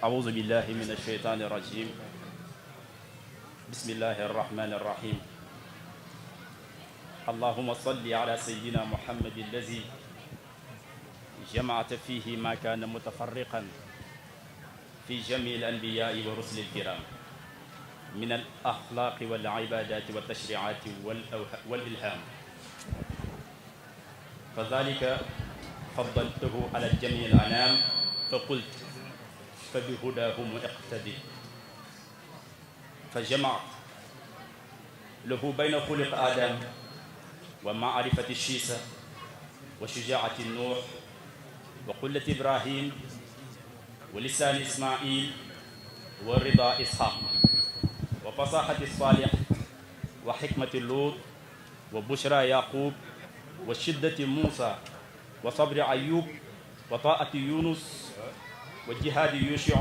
أعوذ بالله من الشيطان الرجيم بسم الله الرحمن الرحيم اللهم صل على سيدنا محمد الذي جمعت فيه ما كان متفرقا في جميع الأنبياء والرسل الكرام من الأخلاق والعبادات والتشريعات والإلهام فذلك فضلته على جميع الأنام فقلت فبهداهم اقتدي فجمع له بين خلق آدم ومعرفة الشيسة وشجاعة النوح وقلة إبراهيم ولسان إسماعيل ورضا إسحاق وفصاحة الصالح وحكمة اللوط وبشرى يعقوب وشدة موسى وصبر أيوب وطاعة يونس وجهاد يوشع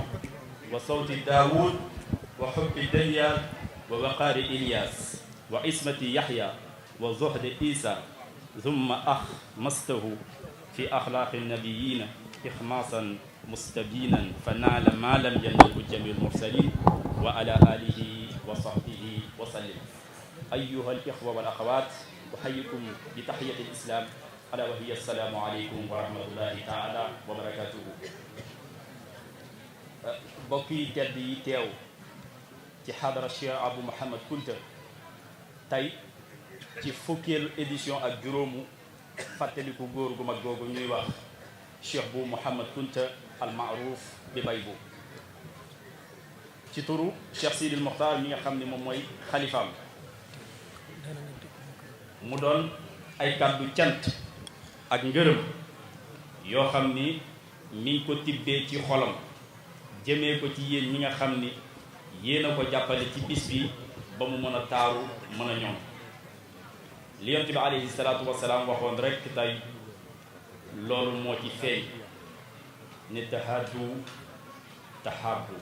وصوت داود وحب دانيال ووقار إلياس وعصمة يحيى وزهد عيسى ثم أخمسته في أخلاق النبيين إخماصا مستبينا فنال ما لم ينله جميع المرسلين وعلى آله وصحبه وسلم. أيها الإخوة والأخوات أحييكم بتحية الإسلام ألا وهي السلام عليكم ورحمة الله تعالى وبركاته. mbokk yi tedd yi teew ci xadara Cheikh Abou Mouhamed Kounta tey ci fukkeelu édition ak juróomu fàttaliku góor gu mag googu ñuy wax Cheikh Bou Mouhamed Kounta al Maarouf bi Baybou ci turu Cheikh Sidil Mokhtar mi nga xam ne moom mooy xalifaam mu doon ay kàddu cant ak ngërëm yoo xam ni mi ngi ko tibbee ci xolam jëmee ko ci yéen ñi nga xam ni yéen a ko jàppale ci bis bi ba mu mën a taaru mën a ñoom li yonent bi alayhi salaatu wasalaam waxoon rek tey loolu moo ci feeñ ne tahaadu tahaabu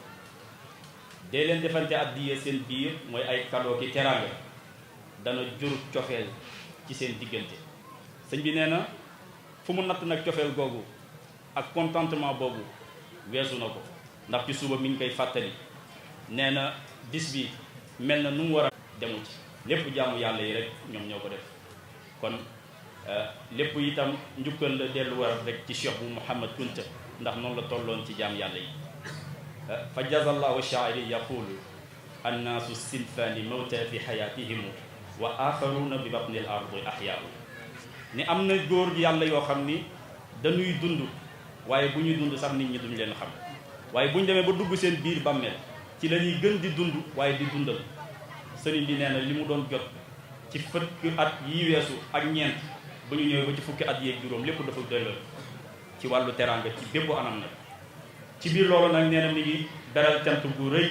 dee leen defante addiya seen biir mooy ay cadeau ki teraanga dana jur cofeel ci seen diggante sëñ bi nee na fu mu natt nag cofeel googu ak contentement boobu weesu na ko ndax ci suba mi ngi koy fàttali nee na bis bi mel na nu mu war a demu ci lépp jaamu yàlla yi rek ñoom ñoo ko def kon lépp itam njukkal la dellu war rek ci Cheikh Bou Mouhamed Kounta ndax noonu la tolloon ci jaam yàlla yi fa jazallahu shaa'iri yaqulu annaasu sinfaani mawta fi xayaatihim wa axaruna bi batnil ardi ahyaau ni am na góor yàlla yoo xam ni dañuy dund waaye bu ñuy dund sax nit ñi duñ leen xam waaye bu ñu demee ba dugg seen biir bàmmeel ci la ñuy gën di dund waaye di dundal sëriñ bi nee na li mu doon jot ci fukki at yi weesu ak ñeent ba ñu ñëwee ba ci fukki at yeeg juróom lépp dafa delloo ci wàllu teraanga ci bépp anam nag ci biir loolu nag nee na mi ngi beral cant gu rëy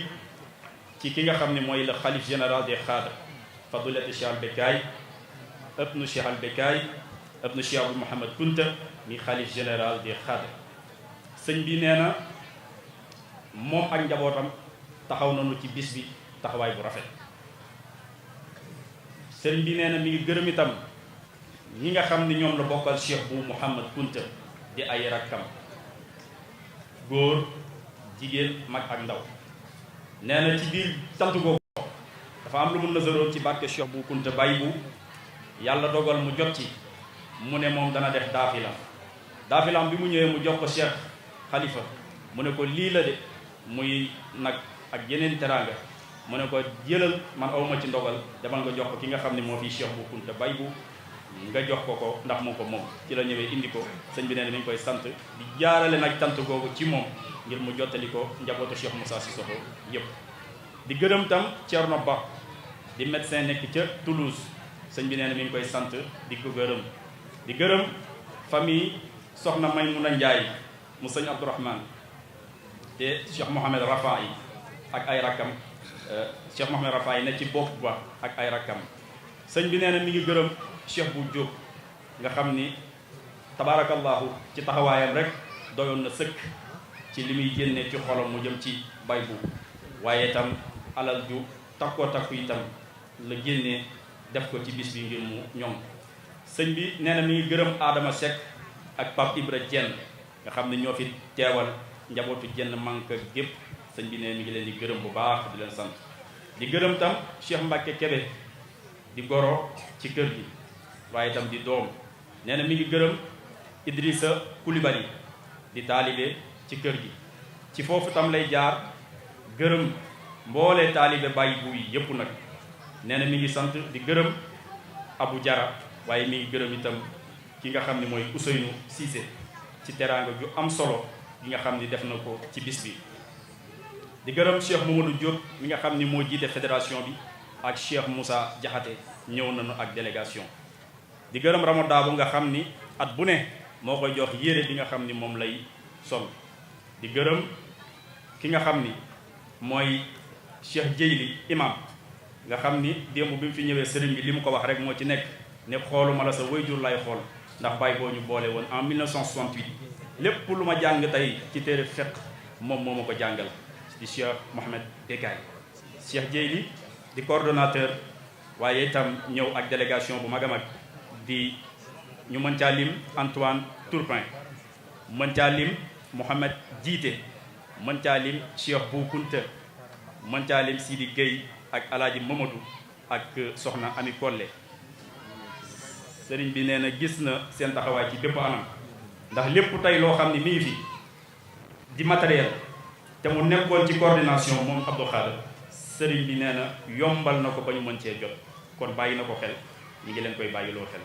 ci ki nga xam ne mooy le xalif général des xaadar fadilati Cheikh al Bekaay ibnu Cheikh al Bekaay ibnu Cheikh Abou Mouhamed Kounta mi xalif général des xaadar sëñ bi nee na moom ak njabootam taxaw nañu ci bis bi taxawaay bu rafet sëriñ bi nee na mi ngi gërëm itam ñi nga xam ni ñoom la bokkal Cheikh Bou Mouhamed Kounta di ay rakkam góor jigéen mag ak ndaw nee na ci biir sant googu dafa am lu mu nasaroon ci barke Cheikh Bou Kounta Baybou yàlla dogal mu jot ci mu ne moom dana def daafilam bi mu ñëwee mu jox ko Cheikh Khalifa mu ne ko lii la de muy nag ak yeneen teraanga mu ne ko jëlal man awma ci ndogal demal nga jox ko ki nga xam ne moo fi Cheikh Bou Kounta Baybou nga jox ko ndax moo ko moom ci la ñëwee indi ko sëñ bi nee na mi ngi koy sant di jaarale nag tant googu ci moom ngir mu jottali ko njabootu Cheikh Moussa Cissokho yëpp di gërëm tam Thierno Ba di médecin nekk ca Toulouse sëñ bi nee na mi ngi koy sant di ko gërëm di gërëm famille soxna Maymouna Ndiaye mu sëñ Abdourahmane te Cheikh Mohamed Rafa yi ak ay rakkam Cheikh Mohamed Rafa yi ne ci bopp ba ak ay rakkam sëñ bi nee na mi ngi gërëm Cheikh Bou Diop nga xam ni tabaarakallahu ci taxawaayam rek doyoon na sëkk ci li muy génnee ci xolam mu jëm ci Baybou waaye itam alal ju takkoo takku itam la génnee def ko ci bis bi ngir mu ñoom sëñ bi nee na mi ngi gërëm Adama Seck ak Pape Ibra Diène nga xam ne ñoo fi teewal njabootu jenn manque gépp sëñ bi ne mi ngi leen di gërëm bu baax di leen sant di gërëm tam Cheikh Mbacke Kebe di goro ci kër gi waaye itam di doom nee na mi ngi gërëm Idrissa Coulibaly di taalibe ci kër gi ci foofu tam lay jaar gërëm mboolee taalibe bàyyi buy yépp nag nee na mi ngi sant di gërëm Abu Jara waaye mi ngi gërëm itam ki nga xam ne mooy Ousseynou Cissé ci teraanga ju am solo gi nga xam ni def na ko ci bis bi di gërëm Cheikh Mamadou Diop mi nga xam ni moo jiite fédération bi ak Cheikh Moussa Diakhaté ñëw nañu ak délégation di gërëm Ramadaabu nga xam ni at bu ne moo koy jox yére bi nga xam ni moom lay sol di gërëm ki nga xam ni mooy Cheikh Jeyli imam nga xam ni démb bi mu fi ñëwee sëriñ bi li mu ko wax rek moo ci nekk ne xooluma la sa wayjur lay xool ndax bàyyi boo ñu boole woon en 1968 lépp lu ma jàng tey ci téere fiqh moom moo ma ko jàngal di Cheikh Mohamed Bekay Cheikh Jeyli di coordonnateur waaye itam ñëw ak délégation bu mag a mag di ñu mën caa lim Antoine Tourpin mën caa lim Mohamed Jiite mën caa lim Cheikh Bou Kounta mën caa lim Sidi Gueye ak Alaaji Mamadou ak Soxna Ami Kolle sëriñ bi nee na gis na seen taxawaay ci bépp anam ndax lépp tey loo xam ne mi ngi fi di matériel te mu nekkoon ci coordination moom Abdou Khadre sëriñ bi nee na yombal na ko ba ñu mën cee jot kon bàyyi na ko xel ñu ngi leen koy bàyyiloo xel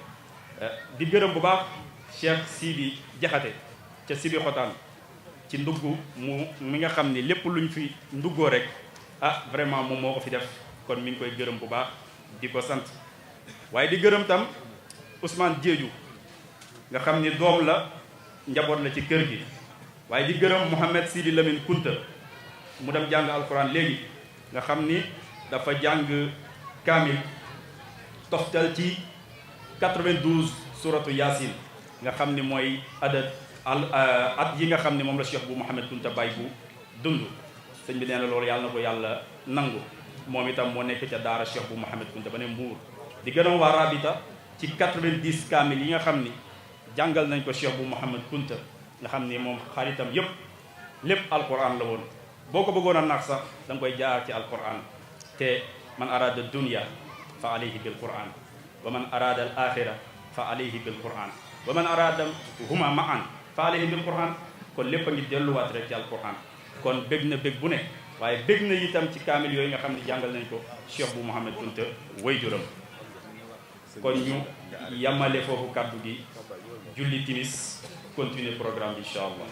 di gërëm bu baax Cheikh Sidi Diakhaté ca Sibi Xotaan ci ndugg mi nga xam ni lépp luñ fi nduggoo rek vraiment moom moo ko fi def kon mi ngi koy gërëm bu baax di ko sant waaye di gërëm tam Ousmane Diédiou nga xam ni doom la njaboot la ci kër gi waaye di gërëm Mouhamed Sidi Lamine Kunta mu dem jàng alquran léegi nga xam ni dafa jàng kaamil toftal ci 92 suratu Yaasin nga xam ni mooy at yi nga xam ni moom la Cheikh bu Mouhamed Kunta Baye bu dund sëñ bi nee na loolu yàlla na ko yàlla nangu moom itam moo nekk ca daara Cheikh bu Mouhamed Kunta ba ne Mbuur di gërëm waa Rabita ci 90 kaamil yi nga xam ni jàngal nañ ko Cheikh bu Mouhamed Kunta nga xam ni moom xaritam yépp lépp alquran la woon boo ko bëggoon a nax sax da nga koy jaar ci alquran te man arada dunya fa alayhi bil quran wa man arada al axira fa alayhi bil quran wa man arada huma ma'an fa alayhi bil quran kon lépp a ngi delluwaat rek ci alquran kon bég na bég bu ne waaye bég na itam ci kaamil yooyu nga xam ne jàngal nañ ko Cheikh bu Mouhamed Kunta way juram kon ñu yamale foofu kàddu gi julli timis continuer programme bi incha allah